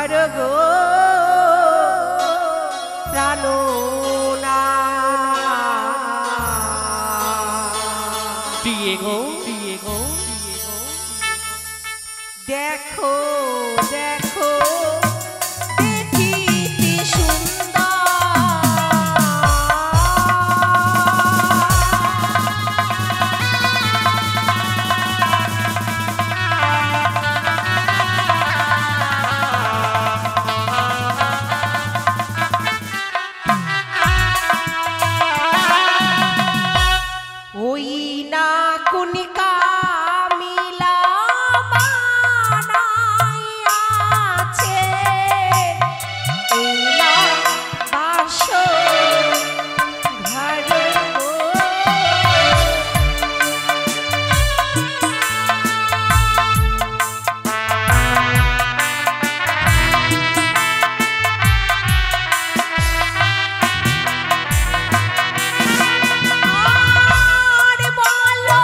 ঘর গো প্রাণনা Diego দেখো দেখো দেখিতে সুন্দর ওই না কুনিকা মিলা বানাইয়াছে এই না বাসর ঘর গো আর বলো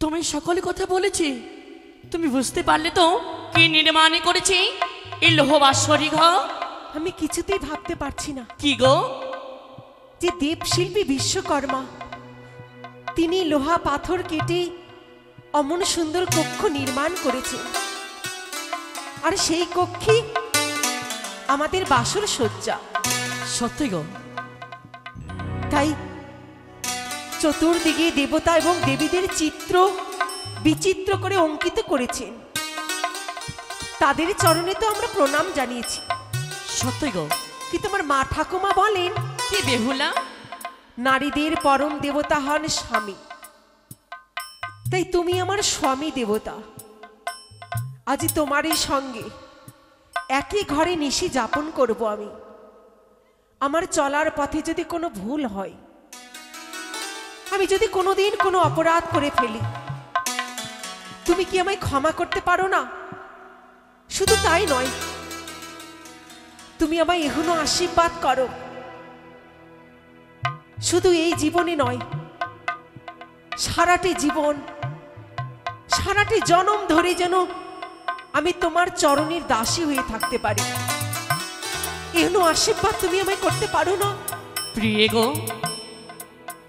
তুমি সকলে কথা বলেছি, তুমি বুঝতে পারলে তো কি নির্মাণ করেছি এই লোহবাসরি ঘর? আমি কিছুতেই ভাবতে পারছি না কি গো, যে দেবশিল্পী বিশ্বকর্মা তিনি লোহা পাথর কেটে অমন সুন্দর কক্ষ নির্মাণ করেছেন, আর সেই কক্ষে আমাদের বাসর সজ্জা। সত্যি গো, তাই চতুর্দিকে দেবতা এবং দেবীদের চিত্র বিচিত্র করে অঙ্কিত করেছেন, তাদের চরণে তো আমরা প্রণাম জানিয়েছি। সত্যি গো, কিন্তু আমার মা ঠাকুমা বলেন, কি বেহুলা, নারীদের পরম দেবতা হন স্বামী, তাই তুমি আমার স্বামী দেবতা। আজ তোমারই সঙ্গে একই ঘরে নিশি যাপন করব আমি। আমার চলার পথে যদি কোনো ভুল হয়, আমি যদি কোনোদিন কোনো অপরাধ করে ফেলি, তুমি কি আমায় ক্ষমা করতে পারো না? শুধু তাই নয়, তুমি আমায় এখনো আশীর্বাদ করো, শুধু এই জীবনে নয়, সারাটি জীবন সারাটি জনম ধরে যেন আমি তোমার চরণের দাসী হয়ে থাকতে পারি। এখনো আশীর্বাদ তুমি আমায় করতে পারো না? প্রিয় গো,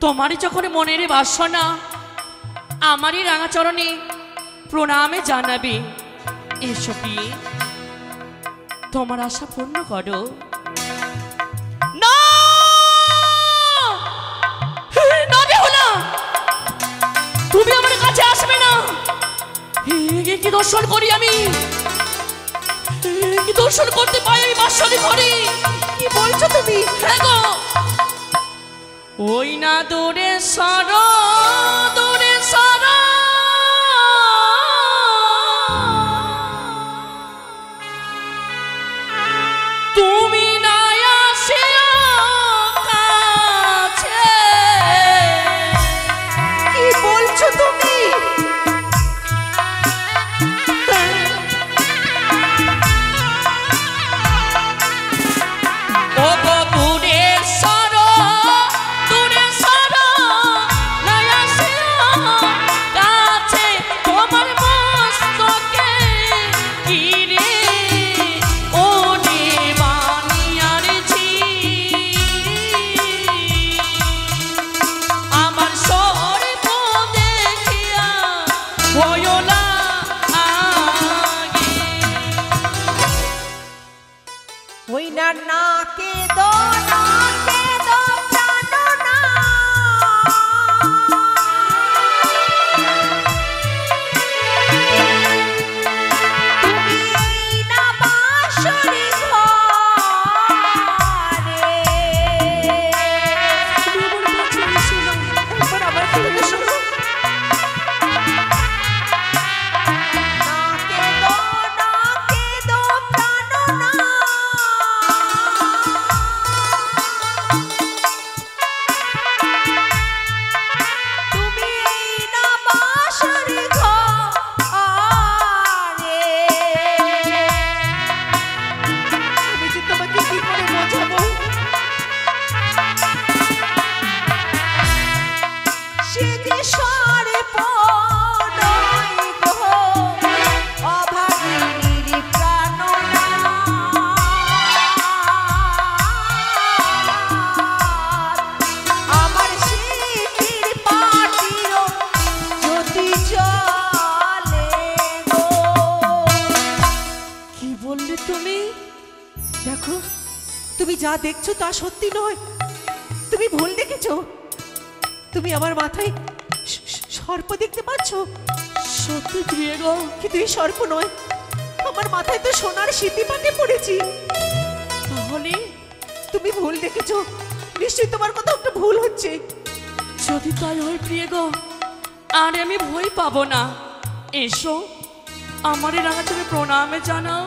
তোমারই যখন মনের বাসনা আমারই রাঙাচরণে প্রণামে জানাবে, এসো প্রিয়ে, তোমার আশা পূর্ণ করো। না না বেহুলা, তুমি আমার কাছে আসবে না। কি দর্শন করি আমি, কি দর্শন করতে পাই আমি বাসরি ঘরে? কি বলছো তুমি? হ্যাঁ গো, ওই না দূরে সর, দূরে সর, তুমি না আসিয়া কাছে। কি বলছো তুমি? ও গো দূরে সর, দূরে সর, না আসিয়া কাছে, তোমার মস্তকে কি রে ওরে বানিয়ার ঝি, আমার স্বর্গ দেখিয়া হইও না আগে। ওই না নাকে দো, নাকে দো প্রাণনা, তুমি না বাঁশরি ঘরে। একবার আমার কথা শোনো। নাকে দো প্রাণনা, তুমি না বাঁশরি ঘরে। আমি যে তোমাকে কি করে বোঝাবো? সে যে সর্প নয় গো, অভাগিনীর প্রাণনাথ। আমার শিখির পাটিরও জ্যোতি জ্বলে গো। কি বললে তুমি? দেখো, তুমি যা দেখছো তা সত্যি নয়, তুমি ভুল দেখেছো। তুমি আমার মাথায় সর্প দেখতে পাচ্ছ, সত্যি প্রিয় গো, কিন্তু এই সর্প নয়, আমার মাথায় তো সোনার সিদ্ধি পাটে পড়েছি। তাহলে তুমি ভুল দেখেছো, নিশ্চয়ই তোমার কথা একটা ভুল হচ্ছে। যদি তাই হয় প্রিয় গো, আর আমি ভয় পাবো না। এসো, আমার এই রাঙাচরণে প্রণামে জানাও।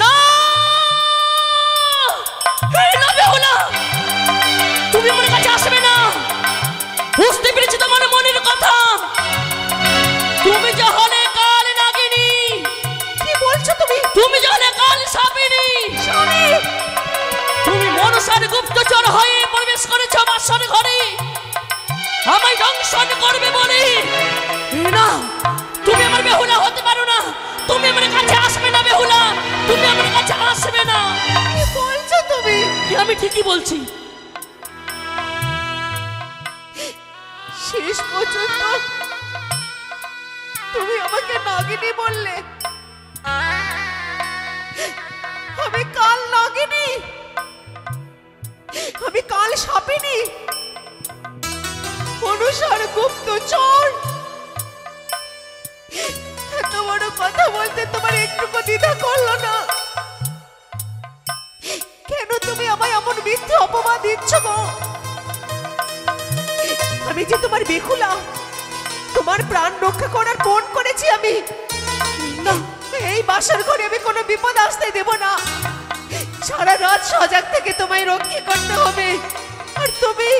না এই না বেহুলা, তুমি আমার কাছে আসবে না। বুঝতে পেরেছি তোমার মনের কথা, তুমি যখন কাল নাগিনী। কি বলছো তুমি? তুমি যখন কাল সাপিনী, তুমি মনসার গুপ্তচর হয়ে প্রবেশ করেছ বাসর ঘরে, আমায় দংশন করবে তবে বলি না, তুমি আমার বেহুলা হতে পারো না। তুমি আমার কাছে আসবে না বেহুলা, তুমি আমার কাছে আসবে না। কি বলছো তুমি? আমি ঠিকই বলছি। শেষ পর্যন্ত তুমি আমাকে নাগিনী বললে। আমি কাল নাগিনী, আমি কাল সাপিনী, অনুসার গুপ্তচর। এত বড় কথা বলতে তোমার একটুকু দ্বিধা করলো না? কেন তুমি আমায় এমন মিথ্যে অপমান দিচ্ছ গো? আমি যে তোমার বেহুলা, তোমার প্রাণ রক্ষা করার ফোন করেছি আমি। না, এই বাসার ঘরে আমি কোনো বিপদ আসতে দেব না। সারা রাত সজাগ থেকে তোমায় রক্ষা করতে হবে। আর তুমি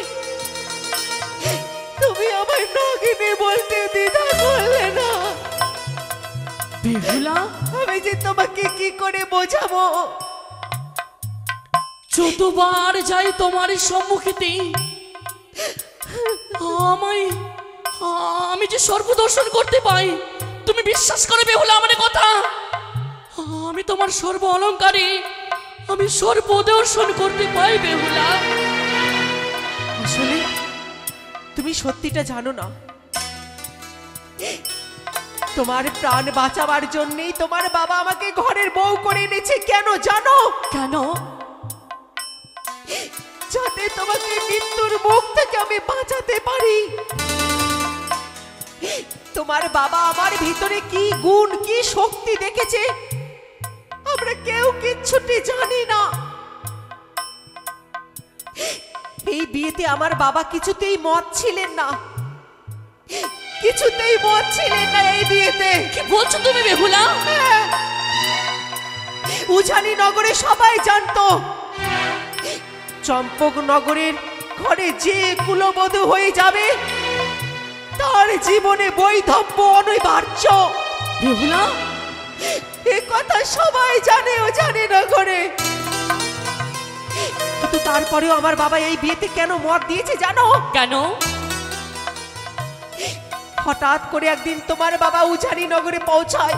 তুমি আমায় নাগিনী বলতে দ্বিধা করলে না। বেহুলা, আমি যে তোমাকে কি করে বোঝাবো? যতবার যাই তোমার সম্মুখীতে আমি যে সর্বদর্শন করতে পাই, তুমি বিশ্বাস করে বেহুলা আমার কথা? আমি তোমার সর্ব অলঙ্কারে আমি সর্বদর্শন করতে পাই বেহুলা। আসলে তুমি সত্যিটা জানো না। তোমার প্রাণ বাঁচাবার জন্যই তোমার বাবা আমাকে ঘরের বউ করে এনেছে। কেন জানো? কেন? যাতে তোমাকে মৃত্যুর মুখ থেকে আমি বাঁচাতে পারি। তোমার বাবা আমার ভিতরে কি গুণ, কি শক্তি দেখেছে আমরা কেউ কিচ্ছুটি জানি না। এই বিয়েতে আমার বাবা কিছুতেই মত ছিলেন না, কিছুতেই মত ছিলেন না এই বিয়েতে। কি বলছো তুমি বেহুলা? উজানি নগরে সবাই জানতো চম্পক নগরের ঘরে যে কুলবধূ হয়ে যাবে তার জীবনে বৈধব্য অনিবার্য। বেহুলা, এ কথা সবাই জানে ও জানে নগরে। কিন্তু তারপরেও আমার বাবা এই বিয়েতে কেন মত দিয়েছে জানো? কেন? হঠাৎ করে একদিন তোমার বাবা উজানি নগরে পৌঁছায়।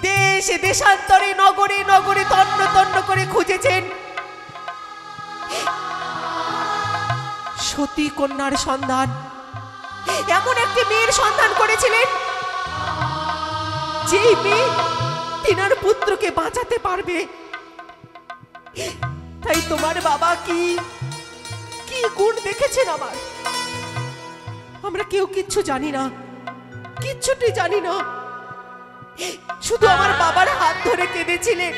দেশে দেশান্তরে নগরে নগরে তন্ন তন্ন করে খুঁজেছেন সতী কন্যার সন্ধান। এমন একটি মেয়ের সন্ধান করেছিলেন যেই মেয়ে তিনার পুত্রকে বাঁচাতে পারবে। তাই তোমার বাবা কি কি গুণ দেখেছেন আমার, আমরা কেউ কিচ্ছু জানি না, কিচ্ছুটি জানি না। শুধু আমার বাবার হাত ধরে কেঁদেছিলেন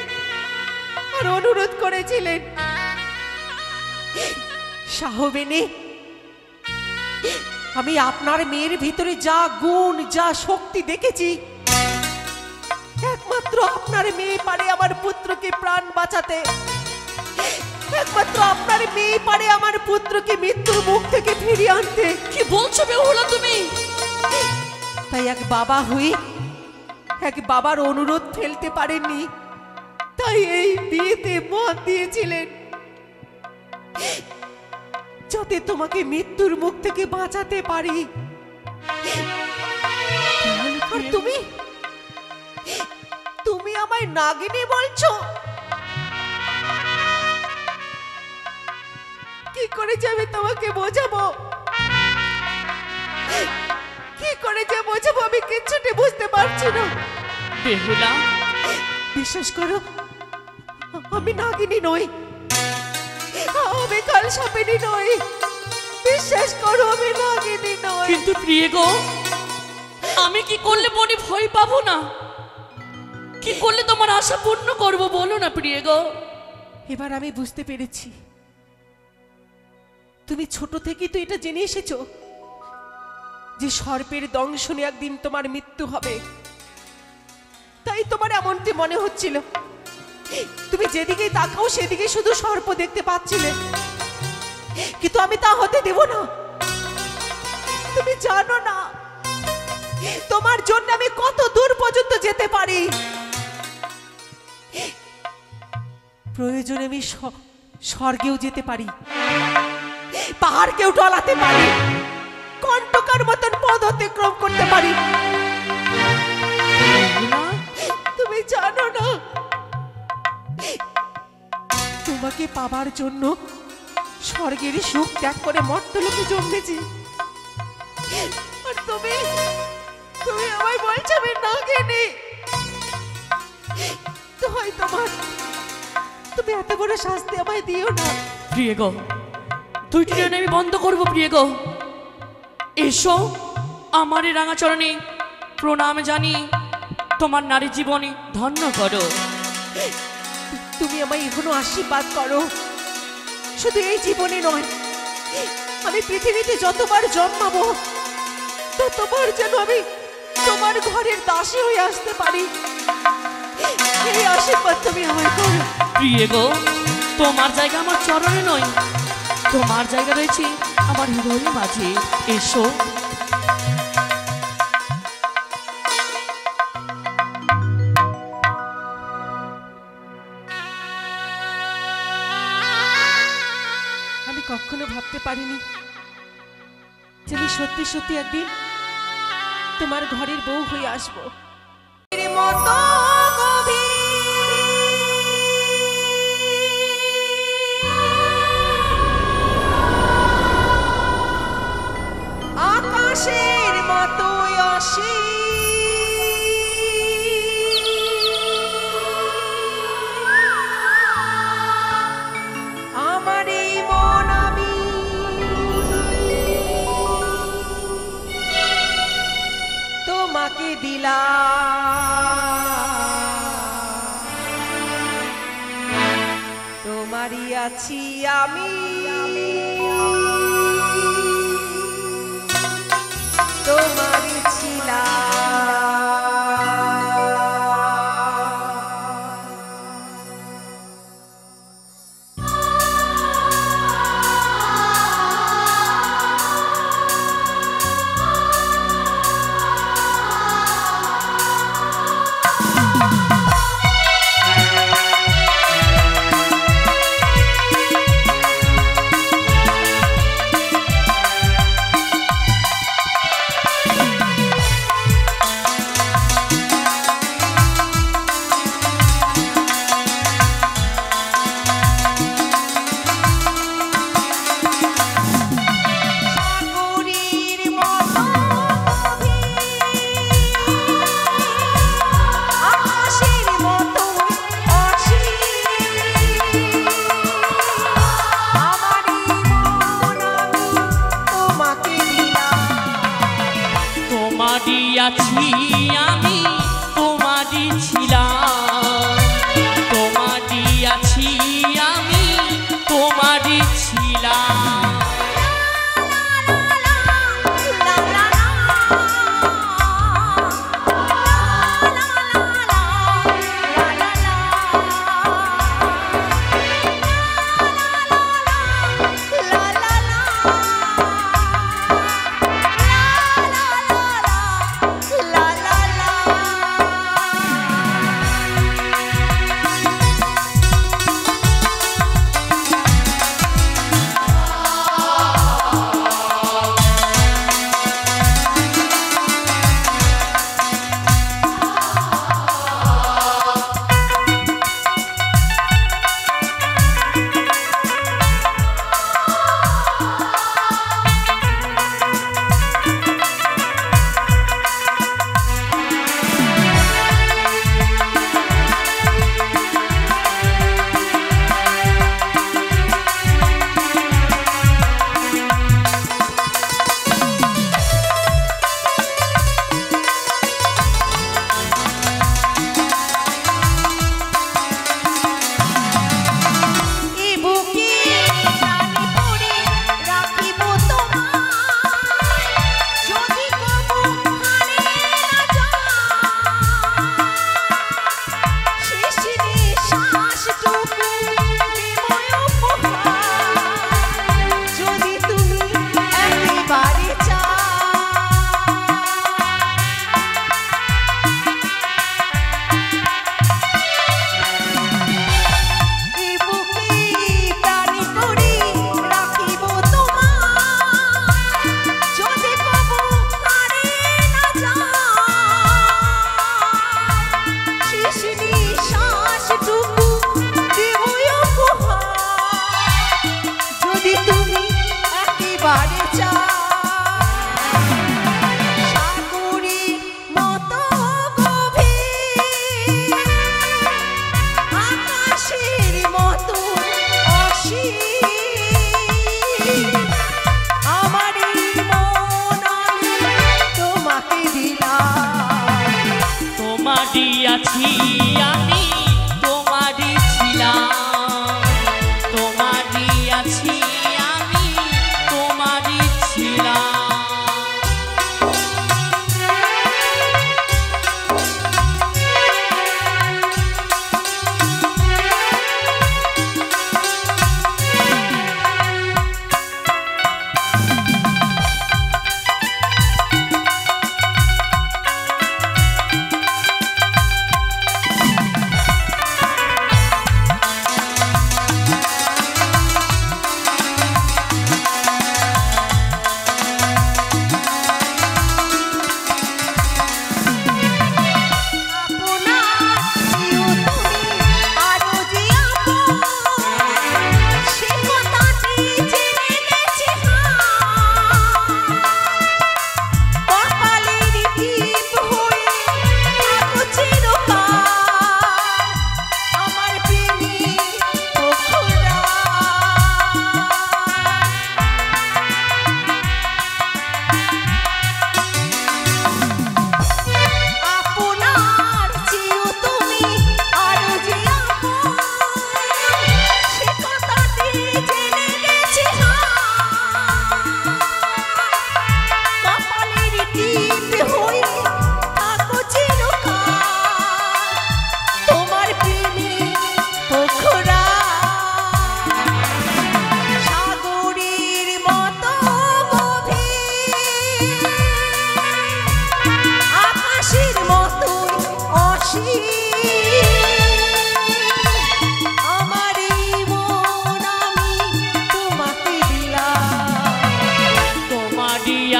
আর অনুরোধ করেছিলেন, শাহবেনে আমি আপনার মেয়ের ভিতরে যা গুণ, যা শক্তি দেখেছি, একমাত্র আপনার মেয়ে পারে আমার পুত্রকে প্রাণ বাঁচাতে। একমাত্র আপনার মেয়ে পারে আমার পুত্রকে মৃত্যুর মুখ থেকে ফিরিয়ে আনতে। কি বলছো বেহুলা তুমি? তাই এক বাবা হয়ে এক বাবার অনুরোধ ফেলতে পারেননি, তাই এই বিয়েতে মত দিয়েছিলেন যাতে তোমাকে মৃত্যুর মুখ থেকে বাঁচাতে পারি। আর তুমি তুমি আমায় নাগিনী বলছো? কি করে যে আমি তোমাকে বোঝাবো, কি করে যে বোঝাবো আমি কিচ্ছুটি বুঝতে পারছি না। বেহুলা, বিশ্বাস করো আমি নাগিনী নই, আমি কাল সাপিনী নই। বিশ্বাস করো আমি নাগিনী নই। কিন্তু প্রিয় গো, আমি কি করলে মনে ভয় পাবো না? কি করলে তোমার আশা পূর্ণ করবো বলো না প্রিয় গো? এবার আমি বুঝতে পেরেছি, তুমি ছোট থেকেই তো এটা জেনে এসেছো যে সর্পের দংশনে একদিন তোমার মৃত্যু হবে। তাই তোমার এমনটি মনে হচ্ছিল, তুমি যেদিকে তাকাও সেদিকে শুধু সর্প দেখতে পাচ্ছিলে। কিন্তু আমি তা হতে দেব না। তুমি জানো না তোমার জন্য আমি কত দূর পর্যন্ত যেতে পারি। প্রয়োজনে আমি স্বর্গেও যেতে পারি, পাহাড়কেও টলাতে পারি, অতিক্রম করতে পারি। তুমি জানো না, তোমাকে পাবার জন্য স্বর্গের সুখ ত্যাগ করে মর্তলোকে জন্মেছি, আর তুমি তুমি আমায় বলছো আমি না গেনি। তো হয় তোমার, তুমি এত বড় শাস্তি আমায় দিও না। প্রিয় গো, দুইটি নয়ন আমি বন্ধ করবো। প্রিয় গো, এসো আমার এই রাঙাচরণে প্রণাম জানি, তোমার নারী জীবনে ধন্য করো। তুমি আমায় এখনো আশীর্বাদ করো, শুধু এই জীবনে নয়, আমি পৃথিবীতে যতবার জন্মাবো ততবার যেন আমি তোমার ঘরের দাসী হয়ে আসতে পারি, এই আশীর্বাদ তুমি আমায় করো। প্রিয় গো, তোমার জায়গা আমার চরণে নয়, তোমার জায়গা রয়েছে আমার হৃদয়ের মাঝে। এসো। আমি কখনো ভাবতে পারিনি যে আমি সত্যি সত্যি একদিন তোমার ঘরের বউ হয়ে আসবো। আকাশের মতো আসি আমার এই মন, আমি তোমাকে দিলাম, তোমারই আছি আমি, তোমারই আছি আমি, তোমারই ছিলাম, তোমারই আছি আমি, তোমারই ছিলাম। তোমারই আছি আমি তোমারই ছিলাম তোমারই আছি আমি তোমারই ছিলাম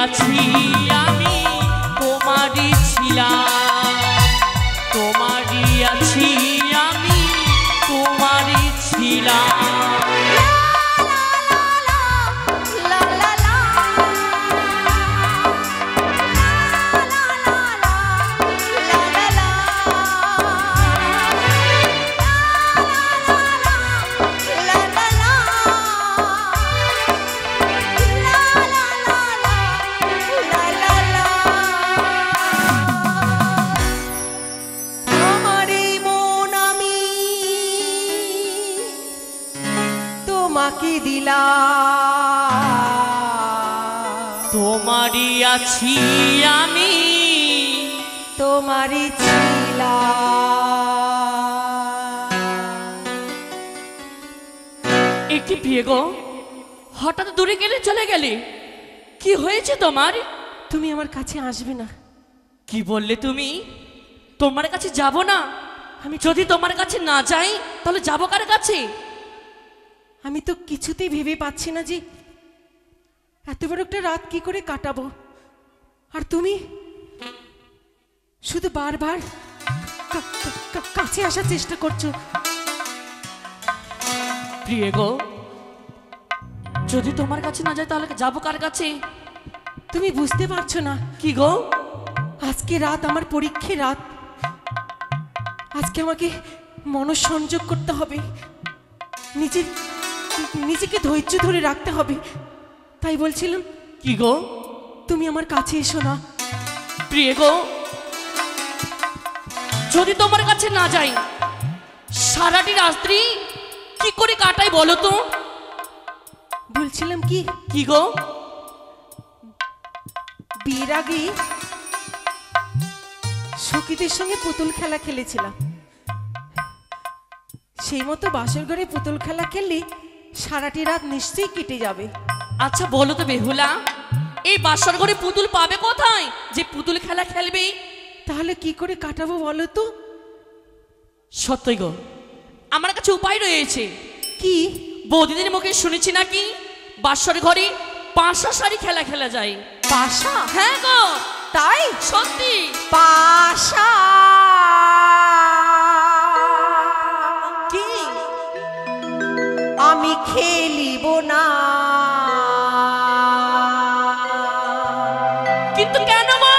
আছি আমি তোমারই ছিলাম তোমারই আছি আমি তোমারই ছিলাম তোমাকে দিলাম তোমারই আছি আমি তোমারই ছিলাম। একটি বিয়ে গো হঠাৎ দূরে গেলে চলে গেলে কি হয়েছে তোমার তুমি আমার কাছে আসবে না কি বললে তুমি তোমার কাছে যাব না আমি যদি তোমার কাছে না যাই তাহলে যাব কার কাছে আমি তো কিছুতেই ভেবে পাচ্ছি না যে এত বড় একটা রাত কি করে কাটাবো আর তুমি শুধু বারবার কাছে আসার চেষ্টা করছো প্রিয় গো যদি তোমার কাছে না যায় তাহলে যাবো কার কাছে তুমি বুঝতে পারছো না কি গো আজকে রাত আমার পরীক্ষার রাত আজকে আমাকে মনঃসংযোগ করতে হবে নিজেকে ধৈর্য ধরে রাখতে হবে তাই বলছিলাম কি গো তুমি আমার কাছে এসো না প্রিয় গো যদি তোমার কাছে না যাই সারাটি রাত্রি কি করে কাটাই বলো তো বলছিলাম কি কি গো বিয়ের আগে সখীদের সঙ্গে পুতুল খেলা খেলেছিলাম সেই মতো বাসর ঘরে পুতুল খেলা খেললে সারাটি রাত নিশ্চয়ই কেটে যাবে আচ্ছা বলো তো বেহুলা এই বাসর ঘরে পুতুল পাবে কোথায় যে পুতুল খেলা খেলবে তাহলে কি করে কাটাবো বলো তো সত্যই গো আমার কাছে উপায় রয়েছে কি বৌদিদের মুখে শুনেছি নাকি বাসর ঘরে পাশা শাড়ি খেলা খেলা যায় পাশা হ্যাঁ গো তাই সত্যি পাশা কি আমি খেলিব না কিন্তু কেন গো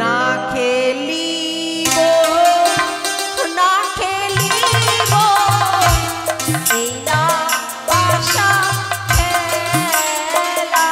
না খেলিব না খেলিব এই না পাশা খেলা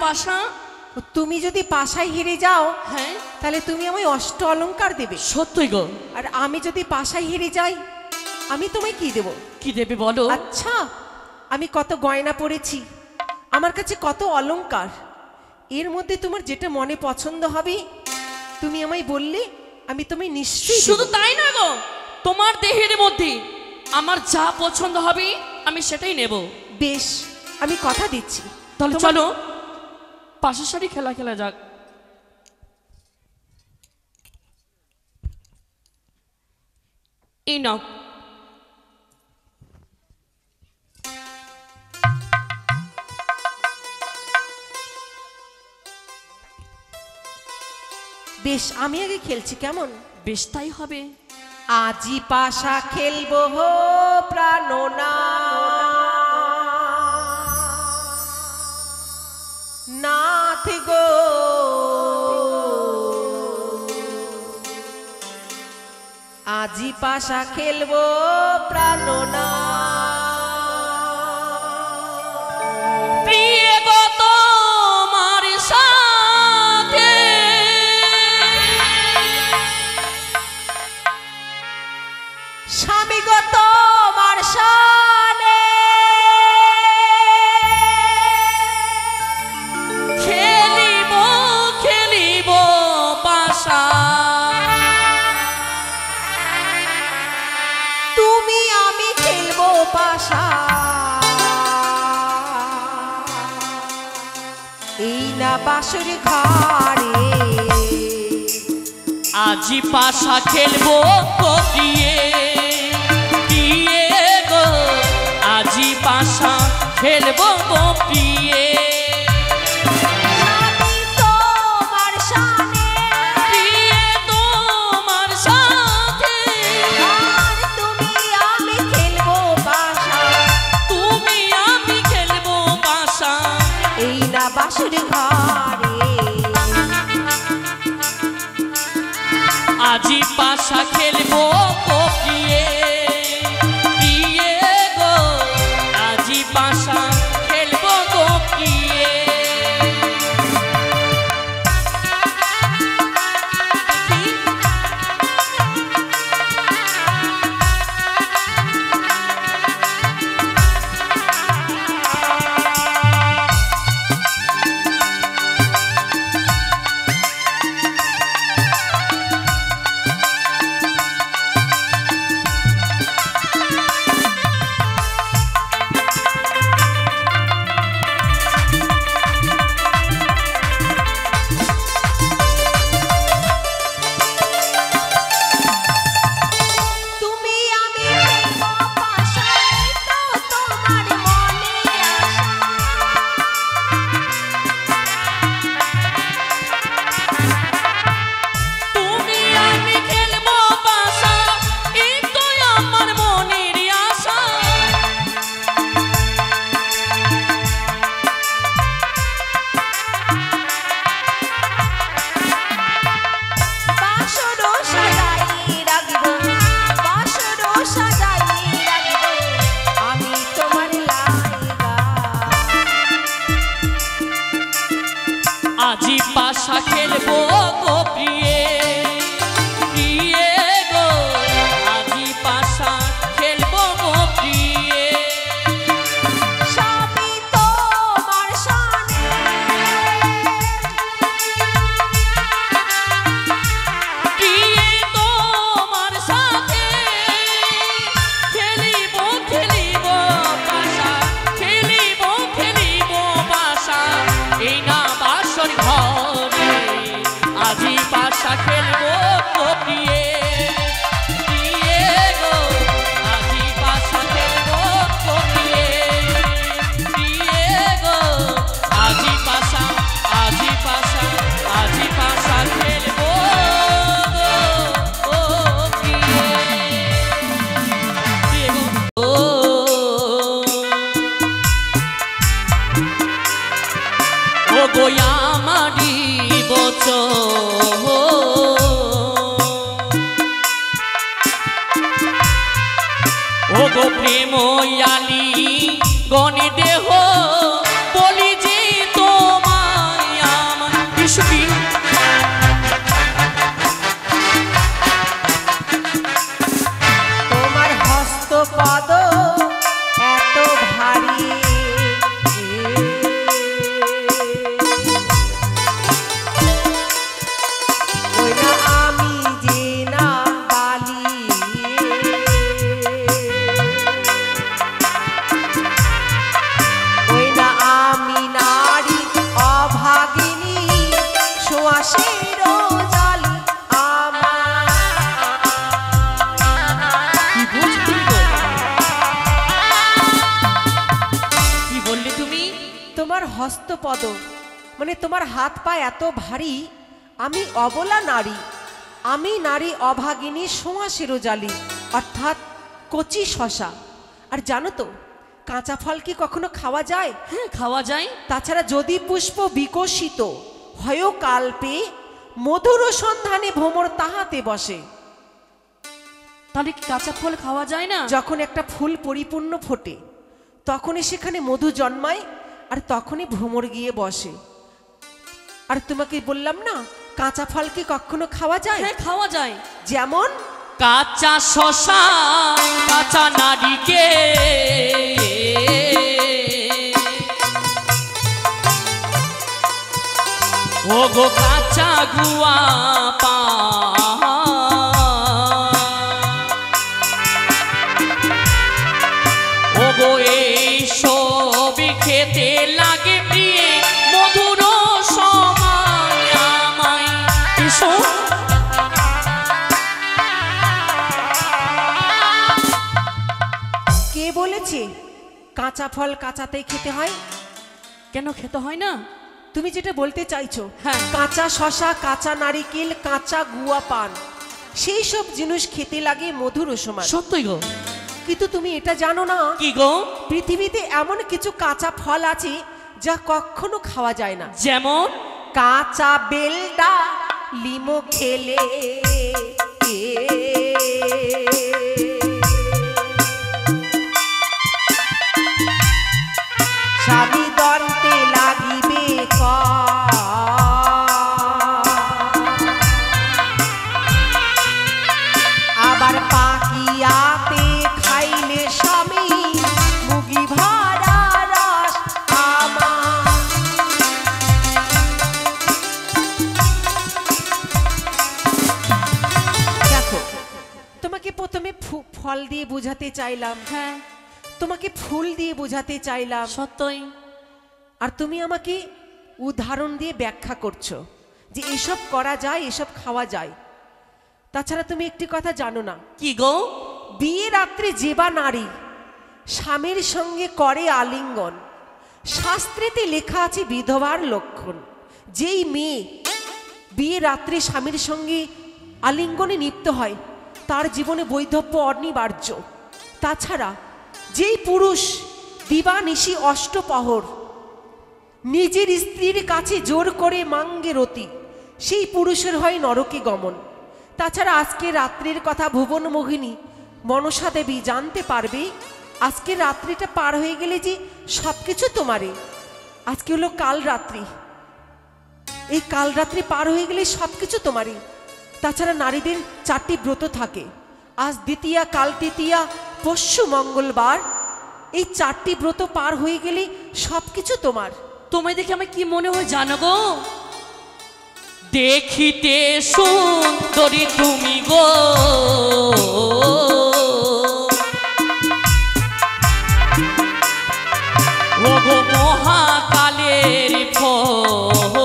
পাশা। তুমি যদি পাশায় হেরে যাও হ্যাঁ, তাহলে তুমি আমায় অষ্ট অলংকার দেবে। সত্যই গো। আর আমি যদি পাশায় হেরে যাই আমি তোমায় কি দেব? কি দেবে বলো? আচ্ছা, আমি কত গয়না পরেছি, আমার কাছে কত অলংকার, এর মধ্যে তোমার যেটা মনে পছন্দ হবে তুমি আমায় বললে আমি তোমায় নিশ্চয়ই শুধু দেব। তাই না গো, তোমার দেহের মধ্যে আমার যা পছন্দ হবে আমি সেটাই নেব। বেশ, আমি কথা দিচ্ছি। তাহলে তোমার- চলো পাশের সারি খেলা খেলা যাক। এই নাও। বেশ, আমি আগে খেলছি, কেমন? বেশ তাই হবে। আজি পাশা খেলবো হো প্রাণনা, নাথ গো আজি পাশা খেলবো প্রাণনা। প্রিয় গো তোমার সাথে স্বামী গো তোমার শানে, খেলিব খেলিব পাশা। তুমি আমি খেলবো পাশা, এই না বাসুর ঘরে। আজি পাশা খেলবো গো প্রিয়ে, প্রিয়ে গো আজি পাশা খেলবো গো প্রিয়ে। স্বামী তোমার শানে, প্রিয়ে তোমার সাথে আর তুমি আমি খেলবো পাশা, তুমি আমি খেলবো পাশা। এই না বাসুর ঘরে। আজি পাশা খেলবো গো প্রিয়ে, প্রিয়ে গো আজি পাশা খেলবো গো প্রিয়ে। তুমি আমি খেলবো পাশা, এই তো তোমার মনে আশা। তুমি আমি খেলবো পাশা, এই তো আমার মনের আশা। বাসর সাজাই রাখব, বাসর সাজাই রাখব, আমি তোমার লাইগা। আজি পাশা খেলবো গো প্রিয়ে, প্রিয়ে গো আজি পাশা খেলবো গো প্রিয়ে। স্বামী তোমার শানে, প্রিয়ে তোমার সাথে খেলিব খেলিব পাশা, খেলিব খেলিব পাশা। এই না বাসর ঘরে আজি পাশা খেলবো গো প্রিয়ে, প্রিয়ে গো আজি পাশা খেলবো গো প্রিয়ে, প্রিয়ে গো আজি পাশা, আজি পাশা, আজি পাশা খেলবো গো ও প্রিয়ে, প্রিয়ে গো ও। ও গো আমারি বচন, ও গো প্রেময়ালি গণে দেহ বলি যে তোমার তোমার হস্তপদ মানে তোমার হাত পা এত ভারী, আমি অবলা নারী, আমি নারী অভাগিনী সোঁয়াশেরও জালি, অর্থাৎ কচি শশা। আর জানো তো কাঁচা ফল কি কখনো খাওয়া যায়? হ্যাঁ, খাওয়া যায়। তাছাড়া যদি পুষ্প বিকশিত হয় কাল্পে, মধুর সন্ধানে ভ্রমর তাহাতে বসে। তাহলে কি কাঁচা ফল খাওয়া যায় না? যখন একটা ফুল পরিপূর্ণ ফোটে তখনই সেখানে মধু জন্মায়, আর তখনই ভ্রমর গিয়ে বসে। আর তোমাকে বললাম না কাঁচা ফল কি কখনো খাওয়া যায়? হ্যাঁ, খাওয়া যায়। যেমন কাঁচা শশা, কাঁচা নারিকে, ও গো কাঁচা গুয়া পা, ও গো এই সব খেতে লাগে প্রিয়ে, মধুর সময় আমায় এসো। কে বলেছে কাঁচা ফল কাঁচাতেই খেতে হয়? কেন খেতে হয় না? তুমি যেটা বলতে চাইছো, হ্যাঁ। কাঁচা শশা, কাঁচা নারিকেল, কাঁচা গুয়া পান, সেই সব জিনিস খেতে লাগে মধুর সমান। সত্যই গো। কিন্তু তুমি এটা জানো না কি গো? পৃথিবীতে এমন কিছু কাঁচা ফল আছে যা কখনো খাওয়া যায় না। যেমন কাঁচা বেলডা লিমো খেলে স্বামী দন্তে লাগিবে আবার পাকিয়াতে খাইলে স্বামী মুগি ভাড়া রস আমার। দেখো তোমাকে প্রথমে ফল দিয়ে বোঝাতে চাইলাম, হ্যাঁ, তোমাকে ফুল দিয়ে বোঝাতে চাইলাম, সত্যই। আর তুমি আমাকে উদাহরণ দিয়ে ব্যাখ্যা করছো যে এসব করা যায়, এসব খাওয়া যায়। তাছাড়া তুমি একটি কথা জানো না? কি গো? বিয়ে রাত্রে যে বা নারী স্বামীর সঙ্গে করে আলিঙ্গন, শাস্ত্রেতে লেখা আছে বিধবার লক্ষণ। যেই মেয়ে বিয়ে রাত্রে স্বামীর সঙ্গে আলিঙ্গনে লিপ্ত হয় তার জীবনে বৈধব্য অনিবার্য। তাছাড়া যেই পুরুষ দিবানিশি অষ্টপহর নিজের স্ত্রীর কাছে জোর করে মাঙ্গে রতি, সেই পুরুষের হয় নরকে গমন। তাছাড়া আজকে রাত্রির কথা ভুবন মোহিনী মনসা দেবী জানতে পারবে। আজকে রাত্রিটা পার হয়ে গেলে যে সব কিছু তোমারে। আজকে হলো কাল রাত্রি, এই কাল রাত্রি পার হয়ে গেলে সব কিছু তোমারই। তাছাড়া নারীদের 4টি ব্রত থাকে, আজ দ্বিতীয়া, কাল তৃতীয়া, পরশু মঙ্গলবার। এই 4টি ব্রত পার হয়ে গেলে সব কিছু তোমার। তোমায় দেখে আমার কি মনে হয় জানো গো? দেখিতে সুন্দরী তুমি গো, ও গো মহাকালের ফল,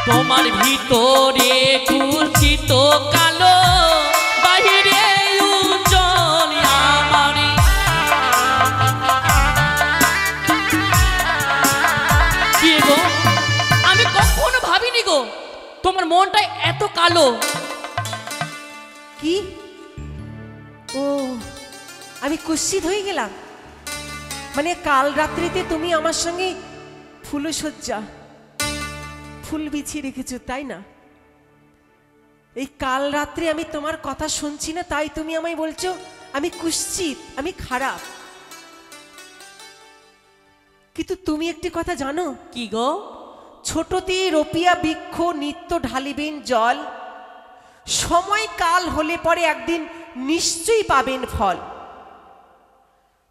তোমার ভিতরে কুচিত কালো, বাহিরে উজ্জ্বল আমারে। কি গো? আমি কখনো ভাবিনি গো তোমার মনটা এত কালো। কি? ও, আমি কুৎসিত হয়ে গেলাম। মানে কাল রাত্রিতে তুমি আমার সঙ্গে ফুলসজ্জা, ফুল বিছিয়ে রেখেছো, তাই না? এই কাল রাত্রে আমি তোমার কথা শুনছি না, তাই তুমি আমায় বলছো আমি কুৎসিত, আমি খারাপ। কিন্তু তুমি একটি কথা জানো? কি গো? ছোটতে রপিয়া বৃক্ষ নিত্য ঢালিবেন জল, সময় কাল হলে পরে একদিন নিশ্চয়ই পাবেন ফল।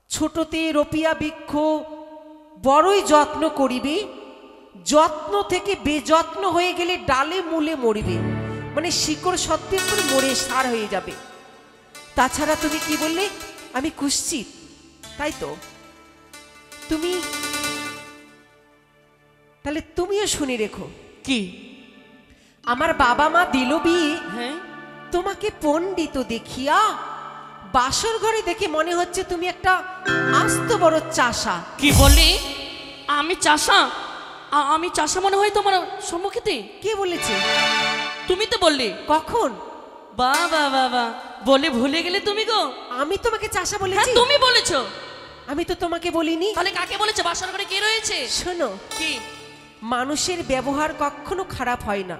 ছোটতে রপিয়া বৃক্ষ বড়ই যত্ন করিবে, যত্ন থেকে বেযত্ন হয়ে গেলে ডালে মূলে মরিবে, মানে শিকড় সত্যি করে মরে সার হয়ে যাবে। তাছাড়া তুমি কি বললে? আমি কুৎসিত, তাই তো? তুমি তাহলে তুমিও শুনে রেখো। কি? আমার বাবা মা দিল বিয়ে হ্যাঁ, তোমাকে পণ্ডিত দেখিয়া, বাসর ঘরে দেখে মনে হচ্ছে তুমি একটা আস্ত বড় চাষা। কি বললি? আমি চাষা? আমি চাষা মনে হয় তোমার সম্মুখীতে? কে বলেছে? তুমি তো বললে। কখন? বাবা বাবা, বলে ভুলে গেলে তুমি গো? আমি তোমাকে চাষা হ্যাঁ বলেছি? তুমি বলেছো। আমি তো তোমাকে বলিনি। তাহলে কাকে বলেছে? বাসর ঘরে কে রয়েছে? শোনো, কি? মানুষের ব্যবহার কখনো খারাপ হয় না,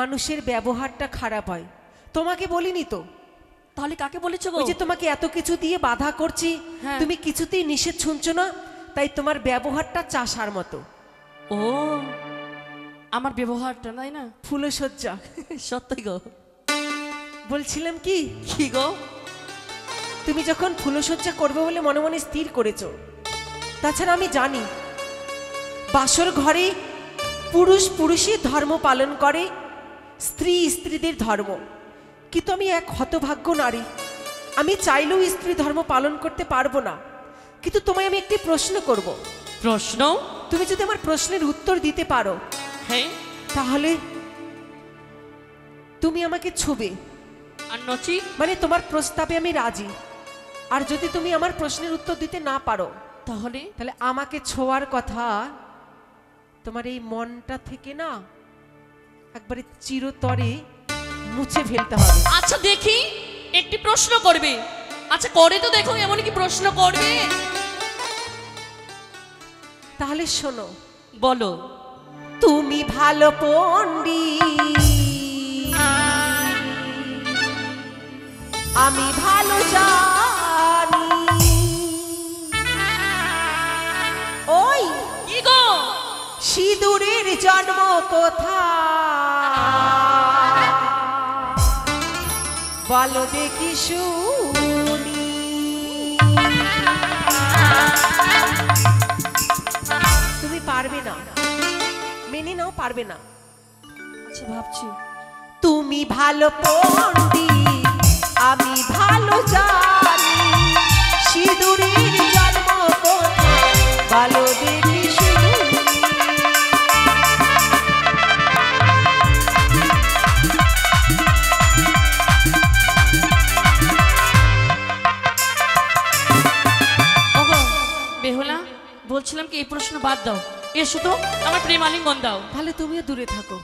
মানুষের ব্যবহারটা খারাপ হয়। তোমাকে বলিনি তো। তাহলে কাকে বলেছো গো? ওই যে তোমাকে এত কিছু দিয়ে বাধা করছি, হ্যাঁ। তুমি কিছুতেই নিষেধ শুনছো না, তাই তোমার ব্যবহারটা চাষার মতো। ও, আমার ব্যবহারটা নাই না? ফুলসজ্জা। সত্যি গো। বলছিলাম কি, কি গো? তুমি যখন ফুলসজ্জা করবে বলে মনে মনে স্থির করেছো, তাছাড়া আমি জানি বাসর ঘরে পুরুষ পুরুষের ধর্ম পালন করে, স্ত্রী স্ত্রীদের ধর্ম। কিন্তু আমি এক হতভাগ্য নারী, আমি চাইলেও স্ত্রী ধর্ম পালন করতে পারবো না। কিন্তু তোমায় আমি একটি প্রশ্ন করব। প্রশ্ন? তুমি যদি আমার প্রশ্নের উত্তর দিতে পারো, হ্যাঁ, তাহলে তুমি আমাকে ছুবে। আর নচি? মানে তোমার প্রস্তাবে আমি রাজি। আর যদি তুমি আমার প্রশ্নের উত্তর দিতে না পারো, তাহলে? তাহলে আমাকে ছোঁয়ার কথা তোমার এই মনটা থেকে না একবারে চিরতরে মুছে ফেলতে হবে। আচ্ছা দেখি, একটি প্রশ্ন করবে। আচ্ছা করে তো দেখো, এমন কি প্রশ্ন করবে? তাহলে শোনো, বলো। তুমি ভালো পণ্ডিত, আমি ভালো জানি। ওই কি গো? সিঁদুরের জন্ম কোথায় বলো দেখি শুনি। তুমি পারবে না, মেনে নাও, পারবে না। আচ্ছা ভাবছি। তুমি ভালো পণ্ডিত, আমি ভালো জানি। সিঁদুরের জন্ম কোথায় বলো দেখি শুনি। ওগো বেহুলা, বলছিলাম কি এই প্রশ্ন বাদ দাও, এসো তো আমার প্রেম আলিঙ্গন দাও। তাহলে তুমিও দূরে থাকো।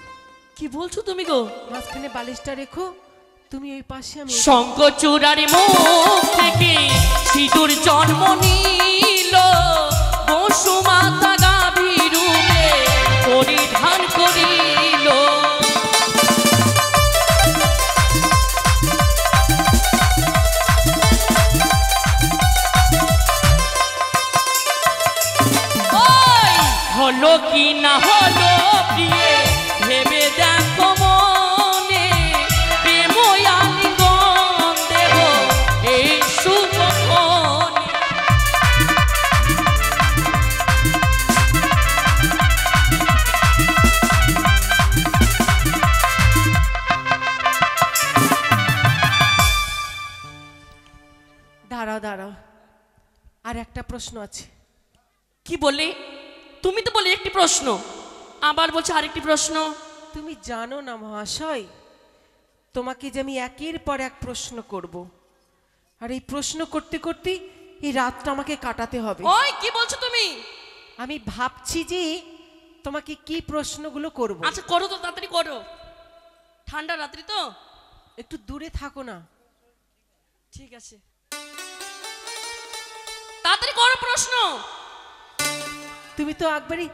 কি বলছো তুমি গো? মাঝখানে বালিশটা রেখো, তুমি ওই পাশে, আমি এই পাশে। শঙ্খচূড়ার মুখ থেকে সিঁদুর জন্ম নিল, বসুমাতা গাভী রূপে পরিধান করিল। ওই হলো কি না হলো প্রিয়ে, ভেবে দেখো মনে, প্রেম আলিঙ্গন দেব এই শুভক্ষণে। দাঁড়াও দাঁড়াও, আর একটা প্রশ্ন আছে। কি বললে? তুমি তো বলে একটি প্রশ্ন, আবার বলছে আরেকটি প্রশ্ন। তুমি জানো না মহাশয়, তোমাকে যে আমি একের পর এক প্রশ্ন করব, আর এই প্রশ্ন করতে করতে এই রাতটা আমাকে কাটাতে হবে। ওই কি বলছো তুমি? আমি ভাবছি যে তোমাকে কি প্রশ্নগুলো করব। আচ্ছা করো তো, তাড়াতাড়ি করো, ঠান্ডা রাত্রি তো। একটু দূরে থাকো না। ঠিক আছে, তাড়াতাড়ি করো প্রশ্ন। তুমি তো একবারই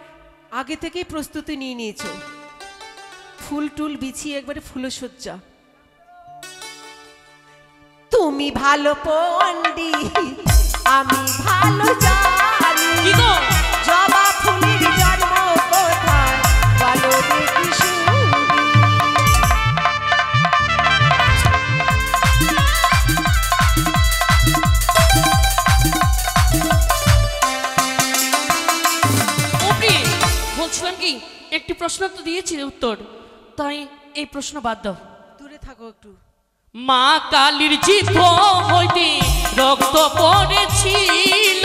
আগে থেকেই প্রস্তুতি নিয়ে নিয়েছো, ফুল টুল বিছিয়ে একবারে ফুলসজ্জা। তুমি ভালো পণ্ডিত, আমি ভালো জানি। কি গো? জবা ফুলের জন্ম কোথায় বলো দেখি শুনি। ওপি, বলছিলাম কি একটি প্রশ্ন তো দিয়েছি উত্তর, তাই এই প্রশ্ন বাদ দাও। দূরে থাকো একটু। মা কালীর জিভ হইতে রক্ত পড়েছিল,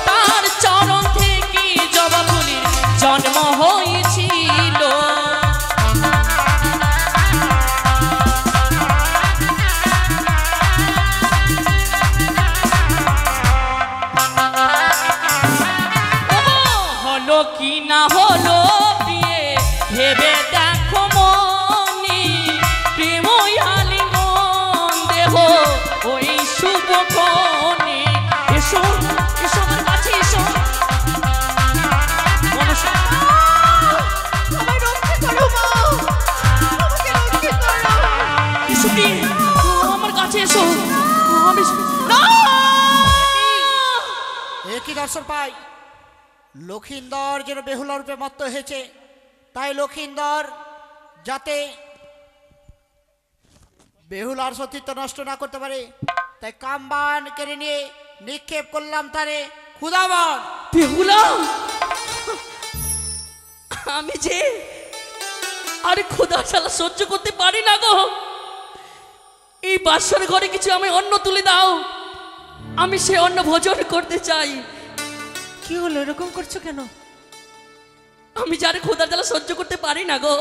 তার চরণ থেকে জবা ফুলের জন্ম হয়েছিল। হলো বিয়ে ভেবে দেখো মনি প্রেমই আলিঙ্গন দেহ ওই শুভক্ষণে এসো এসো আমার কাছে এসো মনসা আমায় রক্ষা করো মা, আমাকে রক্ষা করো। এসো প্রিয়ে, আমার কাছে এসো আমি না একই দর্শন পাই লক্ষিন্দর যেন বেহুলা রূপে মত্ত হয়েছে, তাই লক্ষিন্দর যাতে বেহুলার সতীত্ব নষ্ট না করতে পারে তাই কামবান কেড়ে নিয়ে নিক্ষেপ করলাম তারে ক্ষুধাবান। বেহুলা আমি যে আরে খোদা শালা সহ্য করতে পারি না গো, এই বাসর ঘরে কিছু আমি অন্ন তুলে দাও, আমি সে অন্ন ভোজন করতে চাই। কি হলো, এরকম করছো কেন? আমি যারে খোদার জ্বালা সহ্য করতে পারি না গো।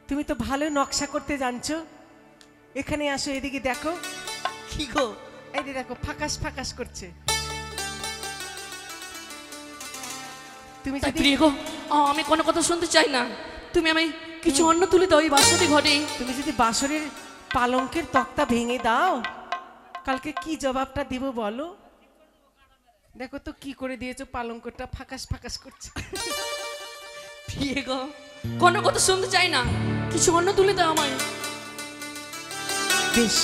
তুমি তো ভালো নকশা করতে জানছো। এখানে আসো, এদিকে দেখো। কি গো? এই যে দেখো, ফাঁকাস ফাঁকাস করছে। তুমি তাই যদি প্রিয় গো, আমি কোনো কথা শুনতে চাই না, তুমি আমি কিছু অন্ন তুলে দাও এই বাসরে ঘরে। তুমি যদি বাসরের পালঙ্কের তক্তা ভেঙে দাও, কালকে কি জবাবটা দিব বলো? দেখো তো কি করে দিয়েছো, পালঙ্কটা ফাঁকাস ফাঁকাস করছে। প্রিয় গো, কোনো কথা শুনতে চাই না, কিছু অন্ন তুলে দাও আমায়। বেশ,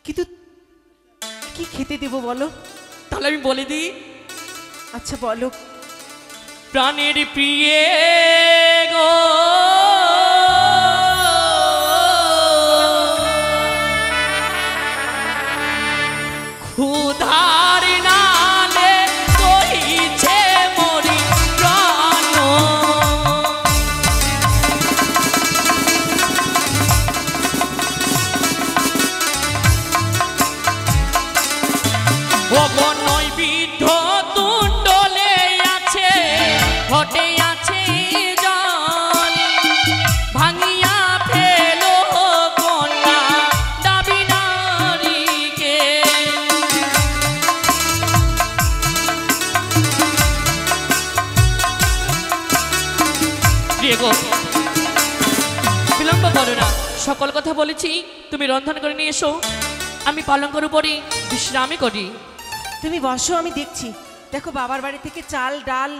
কিন্তু কি খেতে দেব বলো? তাহলে আমি বলে দিই, আচ্ছা বলো। প্রাণের প্রিয়ে গো ক্ষুধার নালে কইছে মরি প্রাণ, ভগন নৈবিধ্য তুণ্ডলে আছে ঘটে আছে জল, ভাঙিয়া ফেলো কন্যা দাবি নারীকে। প্রিয় গো, বিলম্ব করো না, সকল কথা বলেছি, তুমি রন্ধন করে নিয়ে এসো, আমি পালঙ্কের উপরই বিশ্রামই করি। তুমি বসো, আমি দেখছি। দেখো, বাবার বাড়ি থেকে চাল ডাল